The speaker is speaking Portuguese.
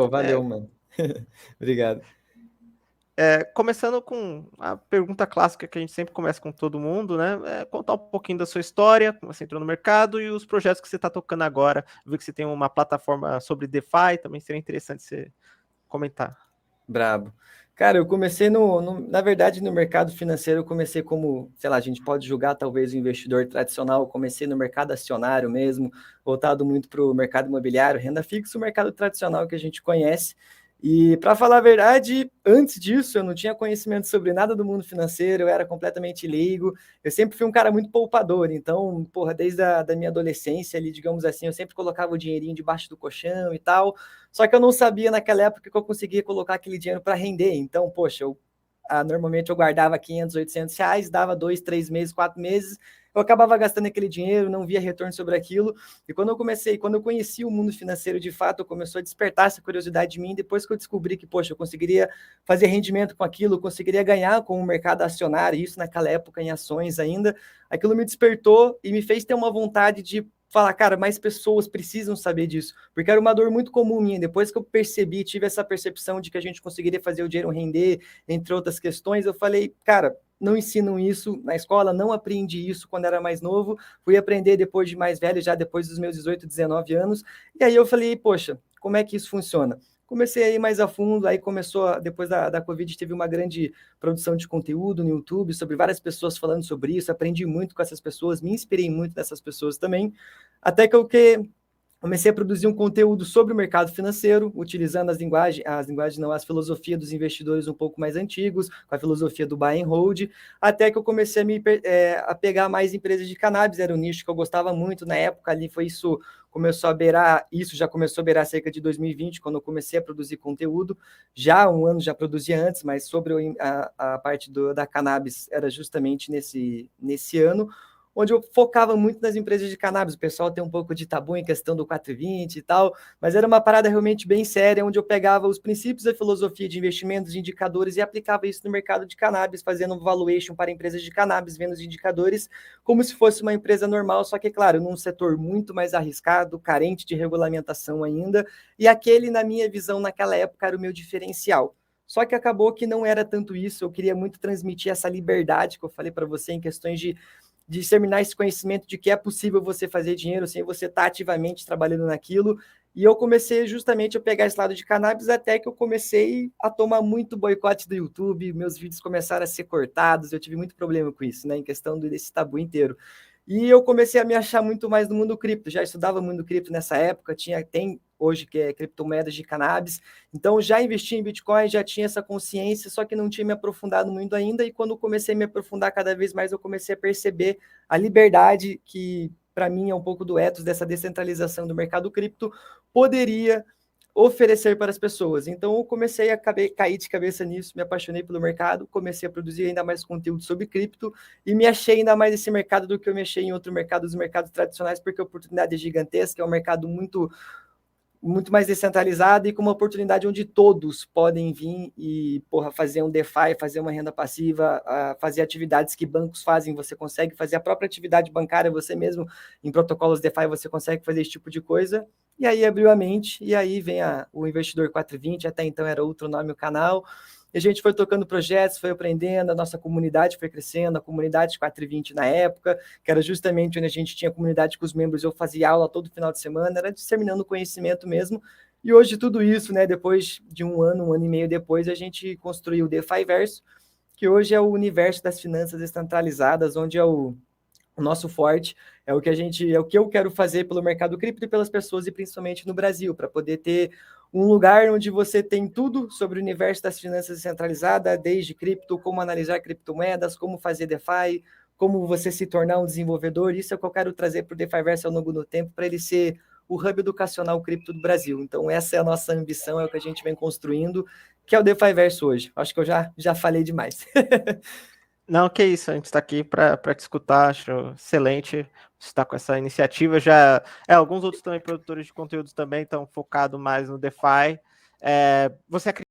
Pô, valeu, mano. Obrigado. Começando com a pergunta clássica que a gente sempre começa com todo mundo, né? Contar um pouquinho da sua história, como você entrou no mercado e os projetos que você está tocando agora. Eu vi que você tem uma plataforma sobre DeFi, também seria interessante você comentar. Brabo. Cara, eu comecei na verdade, no mercado financeiro, eu comecei como, sei lá, a gente pode julgar talvez o investidor tradicional, eu comecei no mercado acionário mesmo, voltado muito para o mercado imobiliário, renda fixa, o mercado tradicional que a gente conhece. E, para falar a verdade, antes disso, eu não tinha conhecimento sobre nada do mundo financeiro, eu era completamente leigo, eu sempre fui um cara muito poupador, então, porra, desde a da minha adolescência ali, digamos assim, eu sempre colocava o dinheirinho debaixo do colchão e tal, só que eu não sabia naquela época que eu conseguia colocar aquele dinheiro para render. Então, poxa, normalmente eu guardava 500, 800 reais, dava 2, 3 meses, 4 meses, eu acabava gastando aquele dinheiro, não via retorno sobre aquilo. E quando eu conheci o mundo financeiro de fato, começou a despertar essa curiosidade em mim. Depois que eu descobri que, poxa, eu conseguiria fazer rendimento com aquilo, eu conseguiria ganhar com o mercado acionário, isso naquela época em ações ainda, aquilo me despertou e me fez ter uma vontade de falar, cara, mais pessoas precisam saber disso, porque era uma dor muito comum minha. Depois que eu percebi, tive essa percepção de que a gente conseguiria fazer o dinheiro render, entre outras questões, eu falei, cara, não ensinam isso na escola, não aprendi isso quando era mais novo, fui aprender depois de mais velho, já depois dos meus 18, 19 anos, e aí eu falei, poxa, como é que isso funciona? Comecei a ir mais a fundo, aí começou, depois da Covid, teve uma grande produção de conteúdo no YouTube sobre várias pessoas falando sobre isso, aprendi muito com essas pessoas, me inspirei muito nessas pessoas também, até que eu comecei a produzir um conteúdo sobre o mercado financeiro, utilizando as filosofias dos investidores um pouco mais antigos, com a filosofia do buy and hold, até que eu comecei a pegar mais empresas de cannabis, era um nicho que eu gostava muito na época, ali foi isso, já começou a beirar cerca de 2020, quando eu comecei a produzir conteúdo, já um ano já produzia antes, mas sobre a parte da cannabis era justamente nesse ano, onde eu focava muito nas empresas de cannabis. O pessoal tem um pouco de tabu em questão do 420 e tal, mas era uma parada realmente bem séria, onde eu pegava os princípios da filosofia de investimentos, de indicadores e aplicava isso no mercado de cannabis, fazendo um valuation para empresas de cannabis, vendo os indicadores como se fosse uma empresa normal, só que, claro, num setor muito mais arriscado, carente de regulamentação ainda, e aquele, na minha visão, naquela época, era o meu diferencial. Só que acabou que não era tanto isso, eu queria muito transmitir essa liberdade que eu falei para você em questões de disseminar esse conhecimento de que é possível você fazer dinheiro sem você estar ativamente trabalhando naquilo. E eu comecei justamente a pegar esse lado de cannabis até que eu comecei a tomar muito boicote do YouTube, meus vídeos começaram a ser cortados, eu tive muito problema com isso, né, em questão desse tabu inteiro. E eu comecei a me achar muito mais no mundo cripto, já estudava muito cripto nessa época, tem hoje que é criptomoedas de cannabis, então já investi em Bitcoin, já tinha essa consciência, só que não tinha me aprofundado muito ainda, e quando comecei a me aprofundar cada vez mais, eu comecei a perceber a liberdade que, para mim, é um pouco do ethos dessa descentralização do mercado cripto, poderia oferecer para as pessoas. Então, eu comecei a cair de cabeça nisso, me apaixonei pelo mercado, comecei a produzir ainda mais conteúdo sobre cripto e me achei ainda mais nesse mercado do que eu me achei em outro mercado, os mercados tradicionais, porque a oportunidade é gigantesca, é um mercado muito mais descentralizado e com uma oportunidade onde todos podem vir e, porra, fazer um DeFi, fazer uma renda passiva, fazer atividades que bancos fazem, você consegue fazer a própria atividade bancária, você mesmo, em protocolos DeFi, você consegue fazer esse tipo de coisa. E aí abriu a mente, e aí vem o Investidor 420, até então era outro nome o canal, e a gente foi tocando projetos, foi aprendendo, a nossa comunidade foi crescendo, a comunidade 420 na época, que era justamente onde a gente tinha comunidade com os membros, eu fazia aula todo final de semana, era disseminando conhecimento mesmo, e hoje tudo isso, né, depois de um ano e meio depois, a gente construiu o DeFi Verso, que hoje é o universo das finanças descentralizadas, onde é o nosso forte, é o que eu quero fazer pelo mercado cripto e pelas pessoas, e principalmente no Brasil, para poder ter um lugar onde você tem tudo sobre o universo das finanças descentralizadas, desde cripto, como analisar criptomoedas, como fazer DeFi, como você se tornar um desenvolvedor. Isso é o que eu quero trazer para o DeFi Verso ao longo do tempo, para ele ser o hub educacional cripto do Brasil. Então, essa é a nossa ambição, é o que a gente vem construindo, que é o DeFi Verso hoje. Acho que eu já falei demais. Não, que isso, a gente está aqui para te escutar, acho excelente você estar com essa iniciativa. Já alguns outros também produtores de conteúdos também estão focados mais no DeFi. Você acredita